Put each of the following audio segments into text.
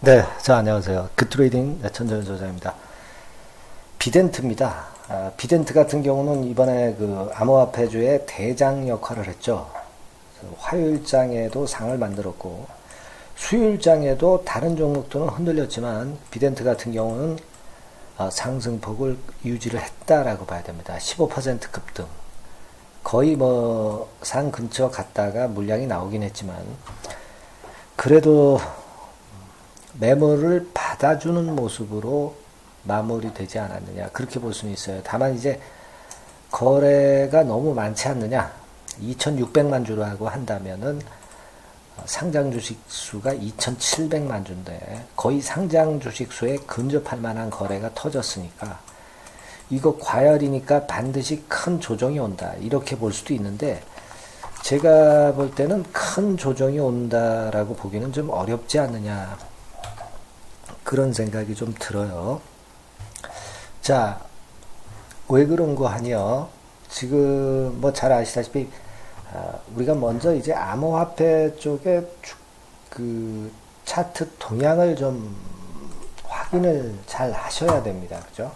네, 자, 안녕하세요. 굿트레이딩 천재현 소장입니다. 비덴트입니다. 비덴트 같은 경우는 이번에 그 암호화폐주의 대장 역할을 했죠. 화요일장에도 상을 만들었고, 수요일장에도 다른 종목들은 흔들렸지만, 비덴트 같은 경우는 상승폭을 유지를 했다라고 봐야 됩니다. 15% 급등. 거의 뭐, 상 근처 갔다가 물량이 나오긴 했지만, 그래도 매물을 받아주는 모습으로 마무리되지 않았느냐 그렇게 볼 수는 있어요. 다만 이제 거래가 너무 많지 않느냐 2600만 주라고 한다면은 상장 주식 수가 2700만 주인데 거의 상장 주식 수에 근접할 만한 거래가 터졌으니까 이거 과열이니까 반드시 큰 조정이 온다 이렇게 볼 수도 있는데 제가 볼 때는 큰 조정이 온다라고 보기는 좀 어렵지 않느냐 그런 생각이 좀 들어요. 자, 왜 그런 거 하니요? 지금 뭐 잘 아시다시피 우리가 먼저 이제 암호화폐 쪽에 그 차트 동향을 좀 확인을 잘 하셔야 됩니다. 그죠?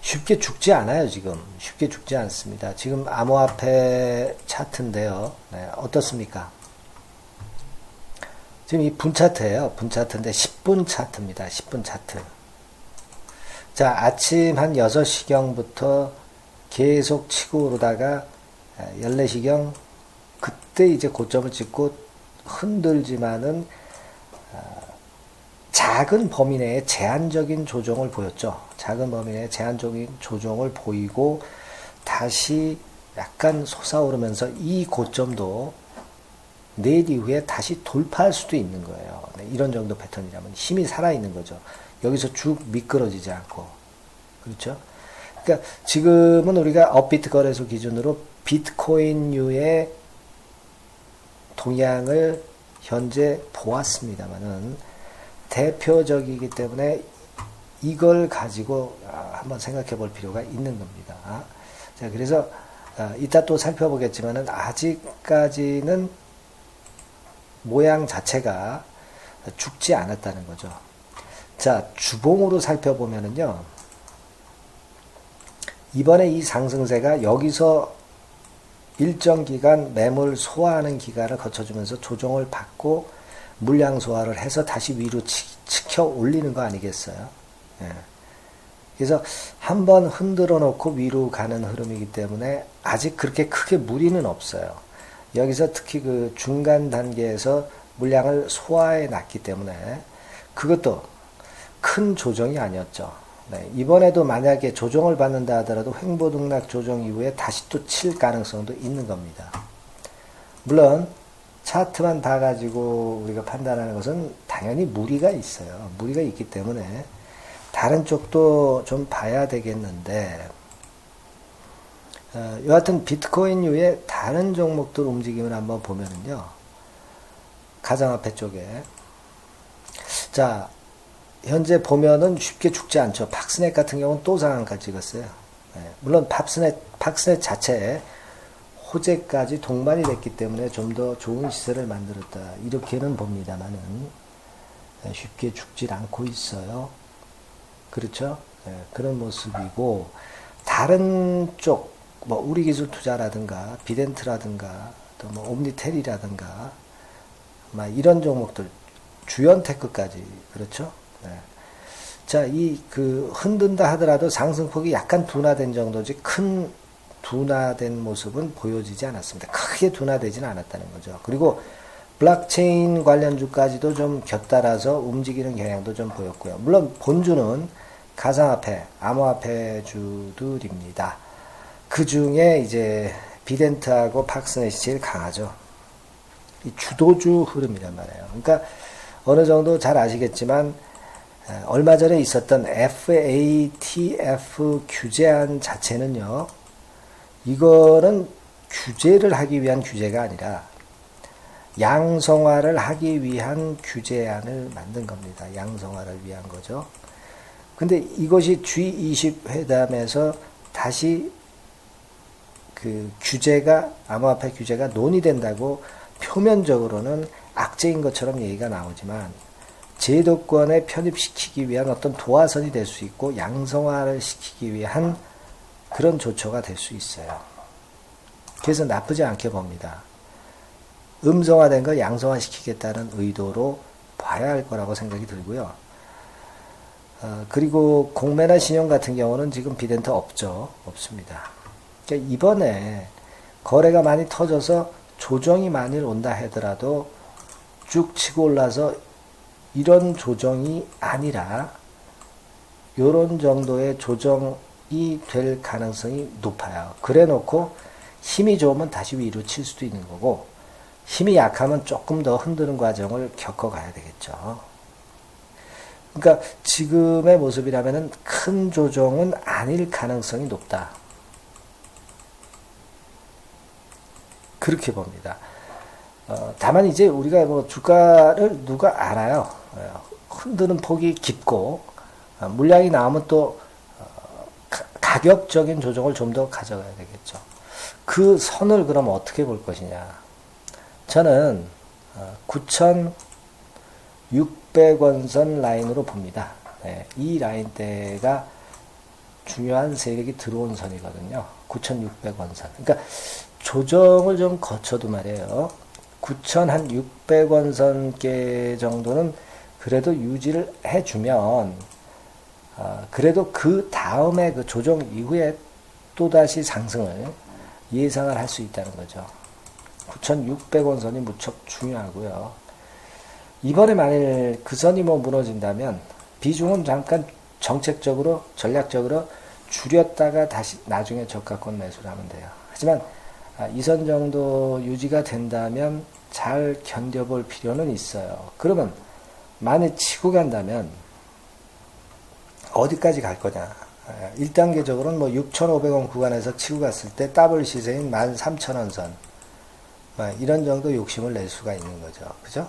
쉽게 죽지 않아요, 지금. 쉽게 죽지 않습니다. 지금 암호화폐 차트인데요. 네, 어떻습니까? 지금 이 분차트예요. 분차트인데 10분 차트입니다. 10분 차트. 자, 아침 한 6시경부터 계속 치고 오르다가 14시경 그때 이제 고점을 찍고 흔들지만은 작은 범위 내에 제한적인 조정을 보였죠. 작은 범위 내에 제한적인 조정을 보이고 다시 약간 솟아오르면서 이 고점도 내일 이후에 다시 돌파할 수도 있는 거예요. 네, 이런 정도 패턴이라면 힘이 살아있는 거죠. 여기서 쭉 미끄러지지 않고. 그렇죠? 그러니까 지금은 우리가 업비트 거래소 기준으로 비트코인류의 동향을 현재 보았습니다만은 대표적이기 때문에 이걸 가지고 한번 생각해 볼 필요가 있는 겁니다. 자, 그래서 이따 또 살펴보겠지만은 아직까지는 모양 자체가 죽지 않았다는 거죠. 자, 주봉으로 살펴보면은요, 이번에 이 상승세가 여기서 일정 기간 매물 소화하는 기간을 거쳐주면서 조정을 받고 물량 소화를 해서 다시 위로 치켜 올리는 거 아니겠어요? 예. 그래서 한번 흔들어 놓고 위로 가는 흐름이기 때문에 아직 그렇게 크게 무리는 없어요. 여기서 특히 그 중간 단계에서 물량을 소화해 놨기 때문에 그것도 큰 조정이 아니었죠. 네, 이번에도 만약에 조정을 받는다 하더라도 횡보등락 조정 이후에 다시 또 칠 가능성도 있는 겁니다. 물론 차트만 봐가지고 우리가 판단하는 것은 당연히 무리가 있어요. 무리가 있기 때문에 다른 쪽도 좀 봐야 되겠는데 여하튼 비트코인 이후에 다른 종목들 움직임을 한번 보면은요. 가상화폐 쪽에 자 현재 보면은 쉽게 죽지 않죠. 팍스넷 같은 경우는 또 상한가 찍었어요. 네, 물론 팍스넷 자체에 호재까지 동반이 됐기 때문에 좀 더 좋은 시세를 만들었다. 이렇게는 봅니다만은 쉽게 죽질 않고 있어요. 그렇죠? 네, 그런 모습이고 다른 쪽 뭐 우리기술투자라든가 비덴트라든가 또 뭐 옴니텔이라든가 막 이런 종목들 주연테크까지 그렇죠? 네. 자, 이 그 흔든다 하더라도 상승폭이 약간 둔화된 정도지 큰 둔화된 모습은 보여지지 않았습니다. 크게 둔화되지는 않았다는 거죠. 그리고 블록체인 관련주까지도 좀 곁따라서 움직이는 경향도 좀 보였고요. 물론 본주는 가상화폐, 암호화폐주들입니다. 그 중에 이제 비덴트하고 팍스넷이 제일 강하죠. 이 주도주 흐름이란 말이에요. 그러니까 어느 정도 잘 아시겠지만 얼마 전에 있었던 FATF 규제안 자체는요. 이거는 규제를 하기 위한 규제가 아니라 양성화를 하기 위한 규제안을 만든 겁니다. 양성화를 위한 거죠. 근데 이것이 G20 회담에서 다시 그 규제가 암호화폐 규제가 논의된다고 표면적으로는 악재인 것처럼 얘기가 나오지만 제도권에 편입시키기 위한 어떤 도화선이 될 수 있고 양성화를 시키기 위한 그런 조처가 될 수 있어요. 그래서 나쁘지 않게 봅니다. 음성화된 걸 양성화시키겠다는 의도로 봐야 할 거라고 생각이 들고요. 그리고 공매나 신용 같은 경우는 지금 비덴트 없죠. 없습니다. 그러니까 이번에 거래가 많이 터져서 조정이 만일 온다 하더라도 쭉 치고 올라서 이런 조정이 아니라 이런 정도의 조정이 될 가능성이 높아요. 그래 놓고 힘이 좋으면 다시 위로 칠 수도 있는 거고 힘이 약하면 조금 더 흔드는 과정을 겪어가야 되겠죠. 그러니까 지금의 모습이라면 큰 조정은 아닐 가능성이 높다. 그렇게 봅니다. 다만 이제 우리가 뭐 주가를 누가 알아요. 흔드는 폭이 깊고 물량이 나오면 또 가격적인 조정을 좀 더 가져가야 되겠죠. 그 선을 그럼 어떻게 볼 것이냐. 저는 9,600원 선 라인으로 봅니다. 이 라인대가 중요한 세력이 들어온 선이거든요. 9,600원 선. 그러니까 조정을 좀 거쳐도 말이에요. 9,600원 선계 정도는 그래도 유지를 해주면 그래도 그 다음에 그 조정 이후에 또다시 상승을 예상을 할 수 있다는 거죠. 9,600원 선이 무척 중요하고요. 이번에 만일 그 선이 뭐 무너진다면 비중은 잠깐 정책적으로 전략적으로 줄였다가 다시 나중에 저가권 매수를 하면 돼요. 하지만 이 선 정도 유지가 된다면 잘 견뎌볼 필요는 있어요. 그러면 만약 치고 간다면 어디까지 갈 거냐. 1단계적으로는 뭐 6,500원 구간에서 치고 갔을 때 더블 시세인 13,000원 선 이런 정도 욕심을 낼 수가 있는 거죠. 그죠?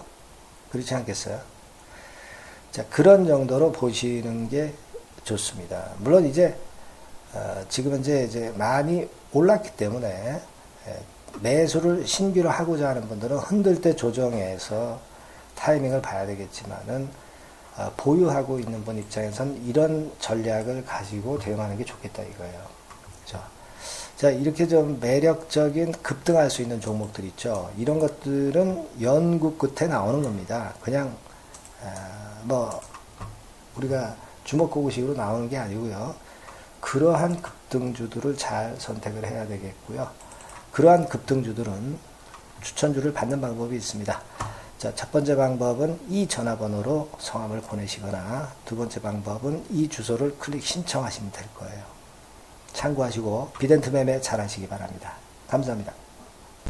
그렇지 않겠어요? 자, 그런 정도로 보시는 게 좋습니다. 물론 이제 지금 이제 많이 올랐기 때문에 매수를 신규로 하고자 하는 분들은 흔들 때 조정해서 타이밍을 봐야 되겠지만은 보유하고 있는 분 입장에선 이런 전략을 가지고 대응하는 게 좋겠다 이거예요. 그렇죠? 자, 이렇게 좀 매력적인 급등할 수 있는 종목들 있죠. 이런 것들은 연구 끝에 나오는 겁니다. 그냥 뭐 우리가 주먹구구식으로 나오는 게 아니고요. 그러한 급등주들을 잘 선택을 해야 되겠고요. 그러한 급등주들은 추천주를 받는 방법이 있습니다. 자, 첫 번째 방법은 이 전화번호로 성함을 보내시거나 두 번째 방법은 이 주소를 클릭 신청하시면 될 거예요. 참고하시고 비덴트 매매 잘 하시기 바랍니다. 감사합니다.